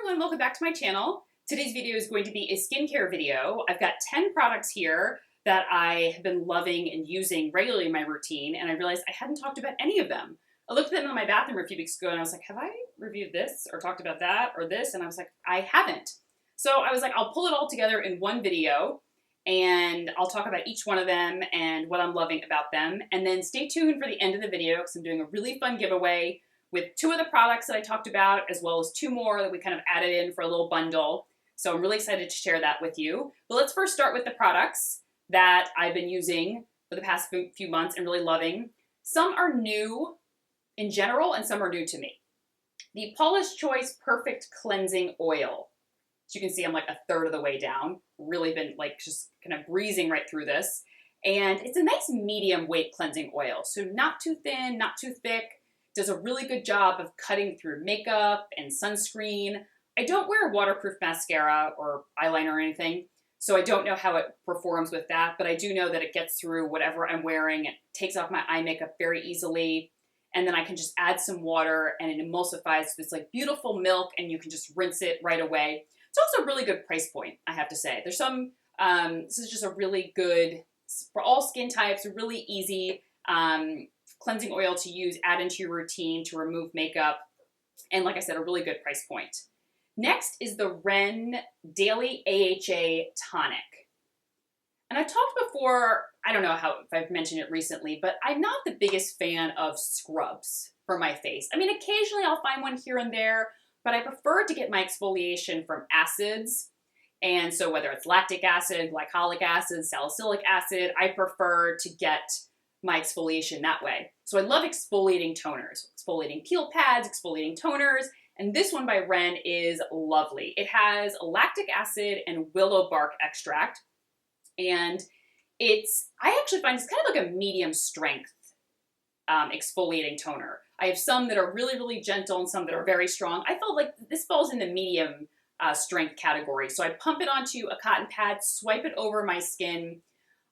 everyone, welcome back to my channel. Today's video is going to be a skincare video. I've got 10 products here that I have been loving and using regularly in my routine, and I realized I hadn't talked about any of them. I looked at them in my bathroom a few weeks ago and I was like, have I reviewed this or talked about that or this? And I was like, I haven't. So I was like, I'll pull it all together in one video and I'll talk about each one of them and what I'm loving about them. And then stay tuned for the end of the video because I'm doing a really fun giveaway with 2 of the products that I talked about, as well as 2 more that we kind of added in for a little bundle. So I'm really excited to share that with you. But let's first start with the products that I've been using for the past few months and really loving. Some are new in general and some are new to me. The Paula's Choice Perfect Cleansing Oil. As you can see, I'm like a third of the way down. Really been like just kind of breezing right through this. And it's a nice medium weight cleansing oil. So not too thin, not too thick. Does a really good job of cutting through makeup and sunscreen. I don't wear waterproof mascara or eyeliner or anything, so I don't know how it performs with that, but I do know that it gets through whatever I'm wearing. It takes off my eye makeup very easily, and then I can just add some water and it emulsifies to this like beautiful milk, and you can just rinse it right away. It's also a really good price point, I have to say. There's some, this is just a really good, for all skin types, a really easy, cleansing oil to use, add into your routine to remove makeup, and like I said, a really good price point. Next is the REN Daily AHA Tonic. And I've talked before, I don't know if I've mentioned it recently, but I'm not the biggest fan of scrubs for my face. I mean, occasionally I'll find one here and there, but I prefer to get my exfoliation from acids. And so whether it's lactic acid, glycolic acid, salicylic acid, I prefer to get my exfoliation that way. So I love exfoliating toners, exfoliating peel pads, exfoliating toners, and this one by Ren is lovely. It has lactic acid and willow bark extract, and I actually find it's kind of like a medium strength exfoliating toner. I have some that are really, really gentle and some that are very strong. I felt like this falls in the medium strength category. So I pump it onto a cotton pad, swipe it over my skin.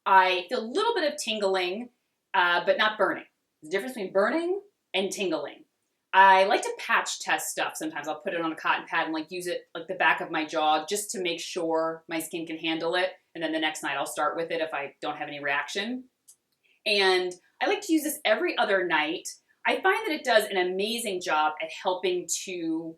I feel a little bit of tingling, but not burning. There's a difference between burning and tingling. I like to patch test stuff sometimes. I'll put it on a cotton pad and like use it like the back of my jaw just to make sure my skin can handle it. And then the next night I'll start with it if I don't have any reaction. And I like to use this every other night. I find that it does an amazing job at helping to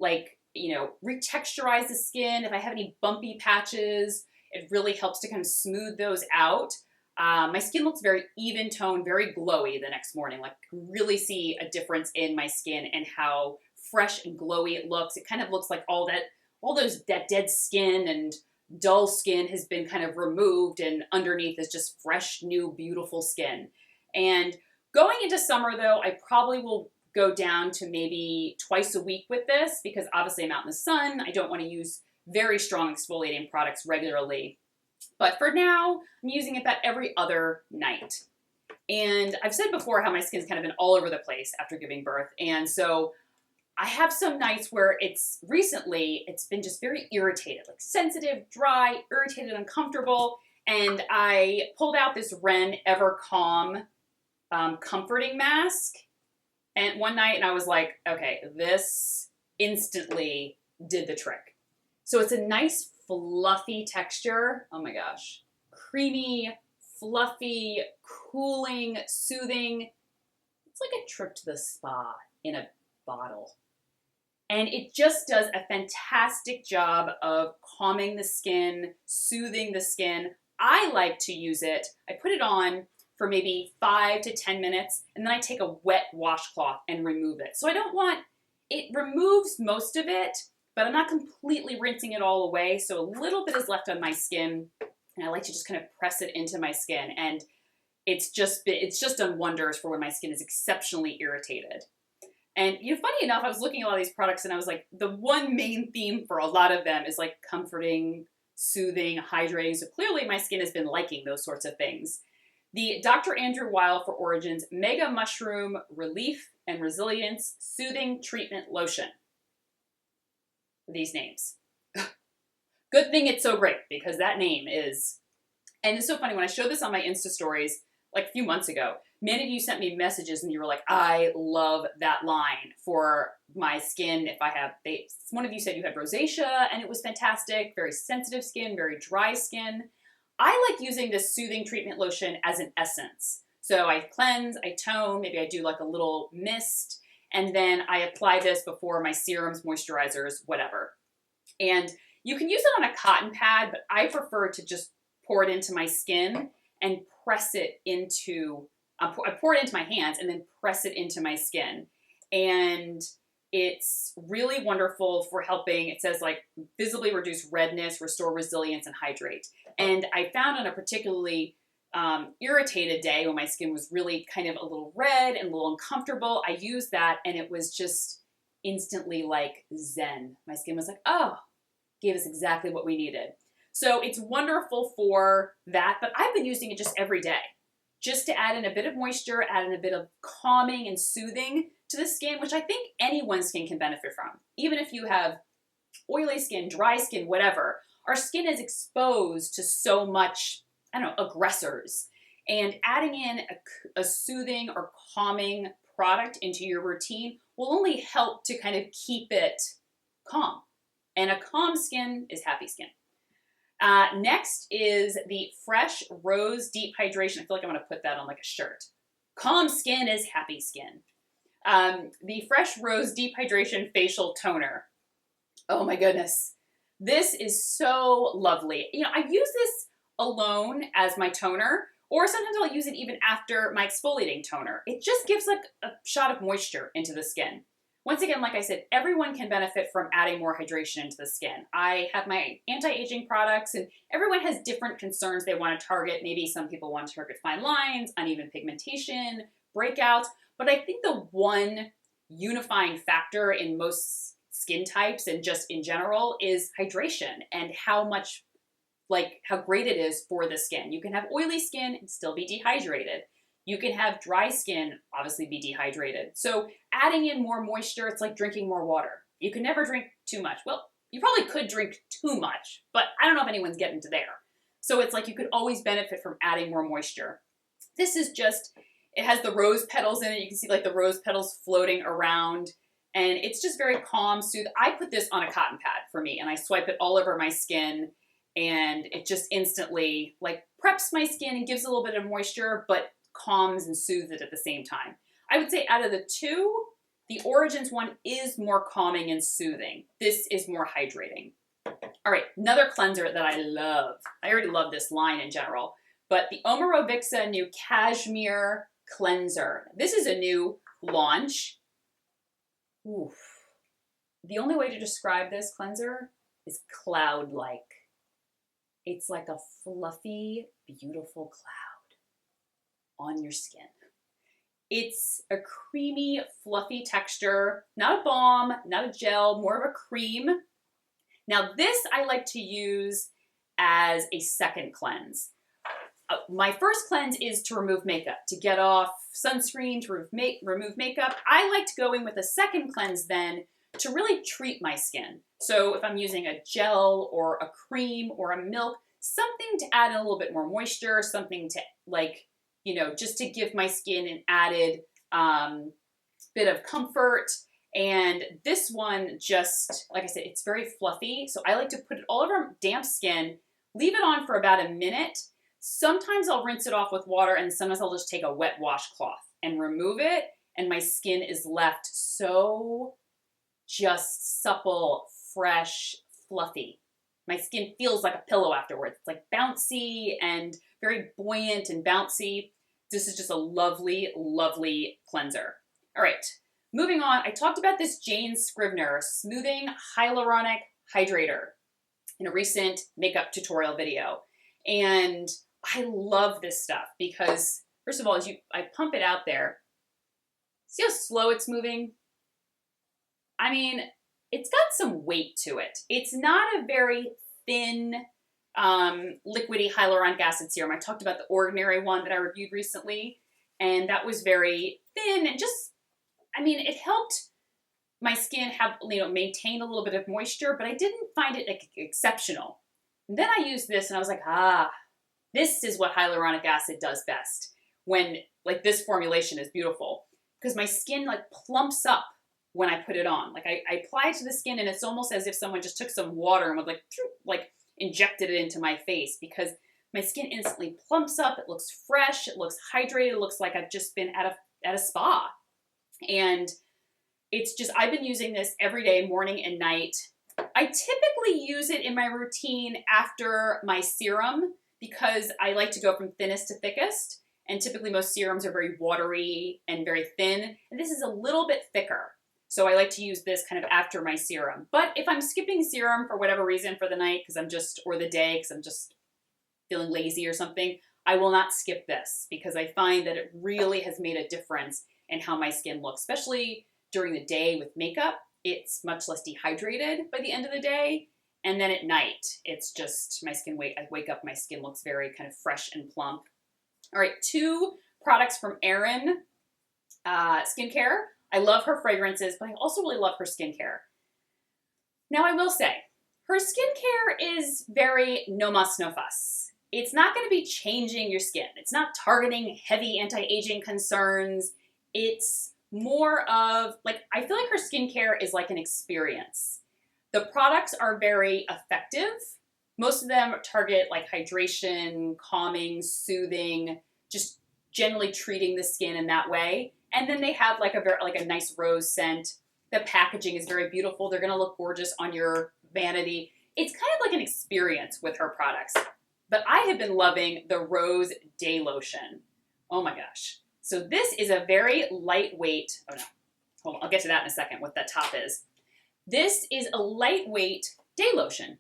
retexturize the skin. If I have any bumpy patches, it really helps to kind of smooth those out. My skin looks very even toned, very glowy the next morning. Like really see a difference in my skin and how fresh and glowy it looks. It kind of looks like that dead skin and dull skin has been kind of removed, and underneath is just fresh, new, beautiful skin. And going into summer though, I probably will go down to maybe twice a week with this because obviously I'm out in the sun. I don't want to use very strong exfoliating products regularly. But for now, I'm using it about every other night. And I've said before how my skin's kind of been all over the place after giving birth. And so I have some nights where it's been just very irritated, like sensitive, dry, irritated, uncomfortable. And I pulled out this Ren Ever Calm comforting mask. And one night, and I was like, okay, this instantly did the trick. So it's a nice fluffy texture. Oh my gosh. Creamy, fluffy, cooling, soothing. It's like a trip to the spa in a bottle. And it just does a fantastic job of calming the skin, soothing the skin. I like to use it. I put it on for maybe 5 to 10 minutes, and then I take a wet washcloth and remove it. So it removes most of it, but I'm not completely rinsing it all away, so a little bit is left on my skin, and I like to just kind of press it into my skin, and it's just done wonders for when my skin is exceptionally irritated. And funny enough, I was looking at all these products, and I was like, the one main theme for a lot of them is like comforting, soothing, hydrating, so clearly my skin has been liking those sorts of things. The Dr. Andrew Weil for Origins Mega Mushroom Relief and Resilience Soothing Treatment Lotion. These names. Good thing it's so great because that name is, and it's so funny when I showed this on my Insta stories like a few months ago, Many of you sent me messages and you were like, I love that line for my skin. One of you said you had rosacea and it was fantastic, very sensitive skin, very dry skin. I like using this soothing treatment lotion as an essence. So I cleanse, I tone, maybe I do like a little mist, and then I apply this before my serums, moisturizers, whatever. And you can use it on a cotton pad, but I prefer to just pour it into my skin and press it into, I pour it into my hands and then press it into my skin. And it's really wonderful for helping, it says like visibly reduce redness, restore resilience, and hydrate. And I found on a particularly irritated day when my skin was really kind of a little red and a little uncomfortable, I used that and it was just instantly like zen. My skin was like, oh, gave us exactly what we needed. So it's wonderful for that, but I've been using it just every day, just to add in a bit of moisture, add in a bit of calming and soothing to the skin, which I think anyone's skin can benefit from. Even if you have oily skin, dry skin, whatever, our skin is exposed to so much, I don't know, aggressors. And adding in a soothing or calming product into your routine will only help to kind of keep it calm. And a calm skin is happy skin. Next is the Fresh Rose Deep Hydration. I feel like I'm going to put that on like a shirt. Calm skin is happy skin. The Fresh Rose Deep Hydration Facial Toner. Oh my goodness. This is so lovely. You know, I use this alone as my toner, or sometimes I'll use it even after my exfoliating toner. It just gives like a shot of moisture into the skin. Once again, like I said, everyone can benefit from adding more hydration into the skin. I have my anti-aging products and everyone has different concerns they want to target. Maybe some people want to target fine lines, uneven pigmentation, breakouts. But I think the one unifying factor in most skin types and just in general is hydration and how great it is for the skin. You can have oily skin and still be dehydrated. You can have dry skin, obviously be dehydrated. So adding in more moisture, it's like drinking more water. You can never drink too much. Well, you probably could drink too much, but I don't know if anyone's getting to there. So it's like you could always benefit from adding more moisture. This is just, it has the rose petals in it. You can see like the rose petals floating around and it's just very calm, soothing. I put this on a cotton pad for me and I swipe it all over my skin and it just instantly like preps my skin and gives a little bit of moisture, but calms and soothes it at the same time. I would say out of the two, the Origins one is more calming and soothing. This is more hydrating. All right, another cleanser that I love. I already love this line in general, but the Omarovixa new Cashmere Cleanser. This is a new launch. Oof. The only way to describe this cleanser is cloud-like. It's like a fluffy, beautiful cloud on your skin. It's a creamy, fluffy texture, not a balm, not a gel, more of a cream. Now this I like to use as a second cleanse. My first cleanse is to remove makeup, to get off sunscreen, to remove makeup. I like to go in with a second cleanse then to really treat my skin. So if I'm using a gel or a cream or a milk, something to add in a little bit more moisture, something to like, you know, just to give my skin an added bit of comfort. And this one just, like I said, it's very fluffy. So I like to put it all over damp skin, leave it on for about a minute. Sometimes I'll rinse it off with water and sometimes I'll just take a wet washcloth and remove it. And my skin is left so just supple, fresh, fluffy. My skin feels like a pillow afterwards. It's like bouncy and very buoyant and bouncy. This is just a lovely, lovely cleanser. All right, moving on. I talked about this Jane Scribner Smoothing Hyaluronic Hydrator in a recent makeup tutorial video. And I love this stuff because, first of all, I pump it out there. See how slow it's moving? I mean, it's got some weight to it. It's not a very thin, liquidy hyaluronic acid serum. I talked about the Ordinary one that I reviewed recently, and that was very thin and just, I mean, it helped my skin have, you know, maintain a little bit of moisture, but I didn't find it like exceptional. And then I used this and I was like, this is what hyaluronic acid does best. when like this formulation is beautiful because my skin like plumps up when I put it on. Like I apply it to the skin and it's almost as if someone just took some water and would like injected it into my face because my skin instantly plumps up. It looks fresh. It looks hydrated. It looks like I've just been at a spa. And it's just, I've been using this every day, morning and night. I typically use it in my routine after my serum because I like to go from thinnest to thickest. And typically most serums are very watery and very thin. And this is a little bit thicker. So I like to use this kind of after my serum. But if I'm skipping serum for whatever reason for the night, or the day, because I'm just feeling lazy or something, I will not skip this because I find that it really has made a difference in how my skin looks, especially during the day with makeup. It's much less dehydrated by the end of the day. And then at night, it's just I wake up, my skin looks very kind of fresh and plump. All right, 2 products from REN Skincare. I love her fragrances, but I also really love her skincare. Now I will say, her skincare is very no muss, no fuss. It's not going to be changing your skin. It's not targeting heavy anti-aging concerns. It's more of, like, I feel like her skincare is like an experience. The products are very effective. Most of them target like hydration, calming, soothing, just generally treating the skin in that way. And then they have like a nice rose scent. The packaging is very beautiful. They're gonna look gorgeous on your vanity. It's kind of like an experience with her products. But I have been loving the Rose Day Lotion. Oh my gosh. So this is a very lightweight, oh no, hold on, I'll get to that in a second, what that top is. This is a lightweight day lotion,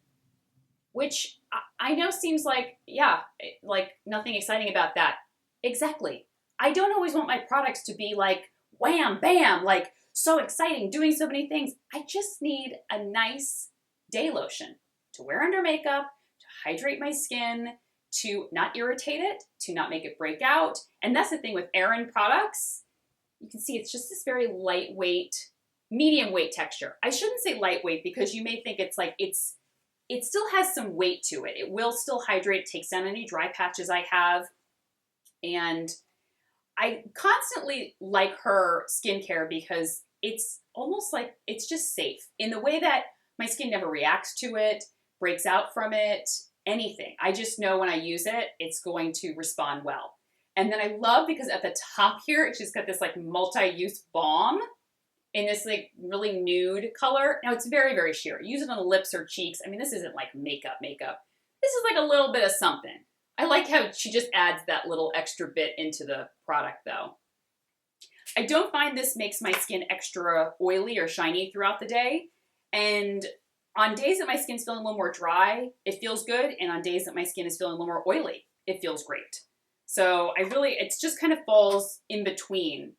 which I know seems like, yeah, like nothing exciting about that. Exactly. I don't always want my products to be like wham, bam, like so exciting, doing so many things. I just need a nice day lotion to wear under makeup, to hydrate my skin, to not irritate it, to not make it break out. And that's the thing with REN products. You can see it's just this very lightweight, medium weight texture. I shouldn't say lightweight because you may think it's like, it still has some weight to it. It will still hydrate, it takes down any dry patches I have. And I constantly like her skincare because it's almost like it's just safe in the way that my skin never reacts to it, breaks out from it, anything. I just know when I use it, it's going to respond well. And then I love because at the top here, she's got this like multi-use balm in this like really nude color. Now it's very, very sheer. Use it on the lips or cheeks. I mean, this isn't like makeup. This is like a little bit of something. I like how she just adds that little extra bit into the product though. I don't find this makes my skin extra oily or shiny throughout the day. And on days that my skin's feeling a little more dry, it feels good. And on days that my skin is feeling a little more oily, it feels great. So it's just kind of falls in between.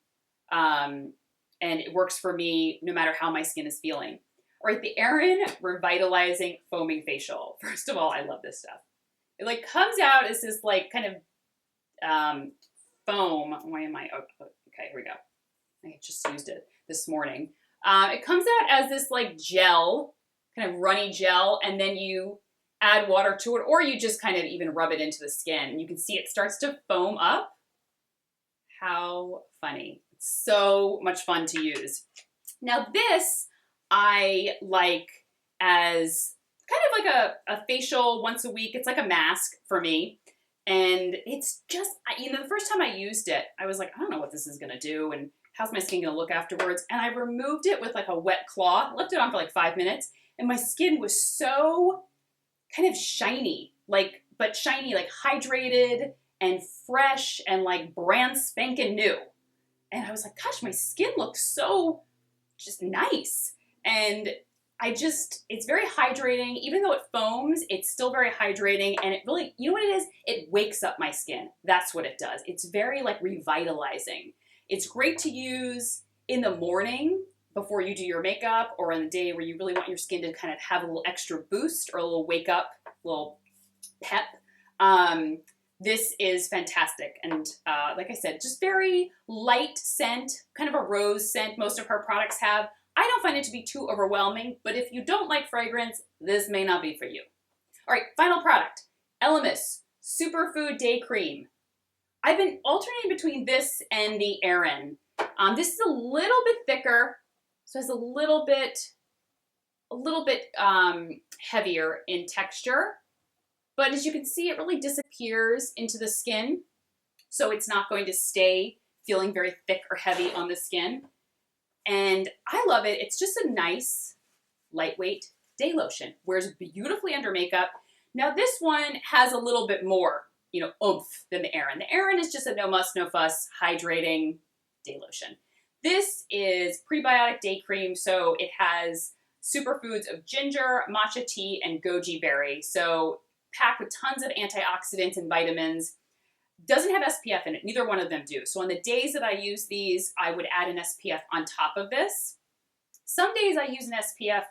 And it works for me no matter how my skin is feeling. All right, the REN Revitalizing Foaming Facial. First of all, I love this stuff. It like comes out as this like kind of foam. Why am I? Oh, okay, here we go. I just used it this morning. It comes out as this like gel, kind of runny gel, and then you add water to it, or you just kind of even rub it into the skin. And you can see it starts to foam up. How funny. It's so much fun to use. Now this I like as kind of like a facial once a week. It's like a mask for me. And it's just, the first time I used it, I was like, I don't know what this is going to do. And how's my skin going to look afterwards? And I removed it with like a wet cloth, left it on for like 5 minutes. And my skin was so kind of shiny, like hydrated and fresh and like brand spanking new. And I was like, gosh, my skin looks so just nice. And it's very hydrating. Even though it foams, it's still very hydrating. And it really, you know what it is? It wakes up my skin. That's what it does. It's very like revitalizing. It's great to use in the morning before you do your makeup or on the day where you really want your skin to kind of have a little extra boost or a little wake up, little pep. This is fantastic. And like I said, just very light scent, kind of a rose scent most of her products have. I don't find it to be too overwhelming, but if you don't like fragrance, this may not be for you. All right, final product, Elemis Superfood Day Cream. I've been alternating between this and the REN. This is a little bit thicker, so it's a little bit heavier in texture. But as you can see, it really disappears into the skin, so it's not going to stay feeling very thick or heavy on the skin. And I love it. It's just a nice, lightweight day lotion. Wears beautifully under makeup. Now this one has a little bit more, oomph than the REN. The REN is just a no muss, no fuss, hydrating day lotion. This is prebiotic day cream, so it has superfoods of ginger, matcha tea, and goji berry. So packed with tons of antioxidants and vitamins. Doesn't have SPF in it. Neither one of them do. So on the days that I use these, I would add an SPF on top of this. Some days I use an SPF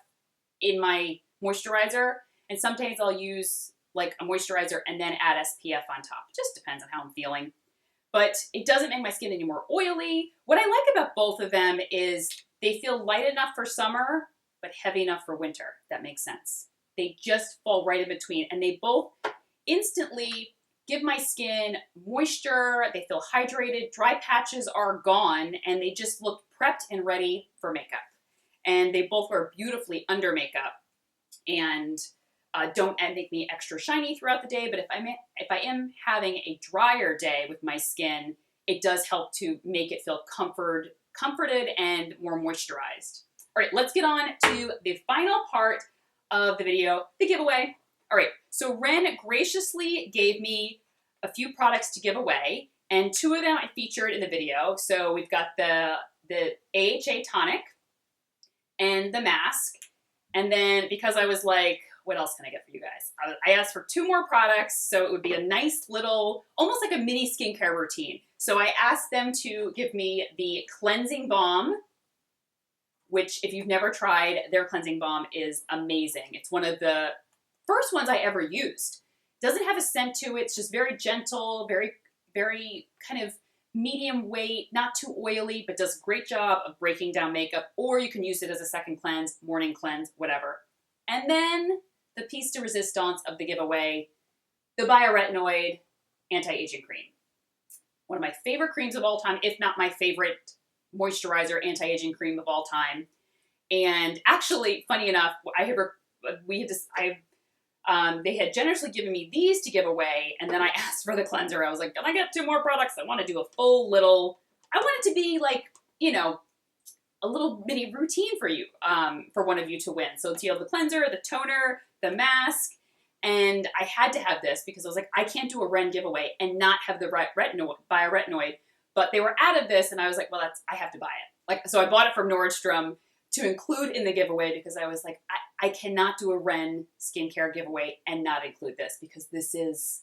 in my moisturizer, and some days I'll use like a moisturizer and then add SPF on top. It just depends on how I'm feeling. But it doesn't make my skin any more oily. What I like about both of them is they feel light enough for summer, but heavy enough for winter. If that makes sense. They just fall right in between, and they both instantly give my skin moisture. They feel hydrated. Dry patches are gone, and they just look prepped and ready for makeup. And they both wear beautifully under makeup, and don't make me extra shiny throughout the day. But if I am having a drier day with my skin, it does help to make it feel comforted and more moisturized. All right, let's get on to the final part of the video, the giveaway. All right, so Ren graciously gave me a few products to give away, and two of them I featured in the video. So we've got the AHA Tonic and the mask. And then because I was like, what else can I get for you guys? I asked for two more products, so it would be a nice little, almost like a mini skincare routine. So I asked them to give me the cleansing balm, which if you've never tried, their cleansing balm is amazing. It's one of the first ones I ever used. Doesn't have a scent to it. It's just very gentle, very, very kind of medium weight, not too oily, but does a great job of breaking down makeup. Or you can use it as a second cleanse, morning cleanse, whatever. And then the piece de resistance of the giveaway, the bioretinoid anti-aging cream. One of my favorite creams of all time, if not my favorite moisturizer anti-aging cream of all time. And actually, funny enough, they had generously given me these to give away, and then I asked for the cleanser. I was like, can I get two more products? I want to do a full little, I want it to be like, a little mini routine for you, for one of you to win. So it's, the cleanser, the toner, the mask, and I had to have this because I was like, I can't do a Ren giveaway and not have the bioretinoid, but they were out of this, and I was like, well, I have to buy it. So I bought it from Nordstrom to include in the giveaway because I was like, I cannot do a Ren skincare giveaway and not include this because this is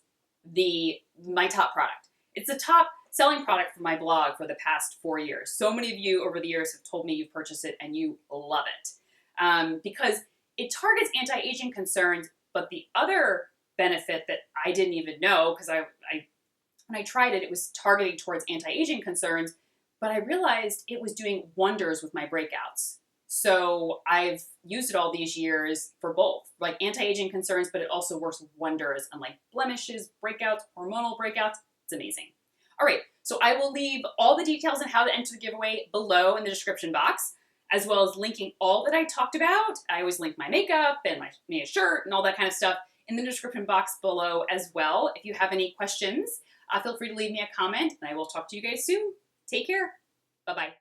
my top product. It's the top selling product for my blog for the past 4 years. So many of you over the years have told me you've purchased it and you love it because it targets anti-aging concerns. But the other benefit that I didn't even know, because when I tried it, it was targeting towards anti-aging concerns, but I realized it was doing wonders with my breakouts. So I've used it all these years for both, like anti-aging concerns, but it also works wonders on like blemishes, breakouts, hormonal breakouts. It's amazing. All right, so I will leave all the details on how to enter the giveaway below in the description box, as well as linking all that I talked about. I always link my makeup and my shirt and all that kind of stuff in the description box below as well. If you have any questions, feel free to leave me a comment, and I will talk to you guys soon. Take care. Bye-bye.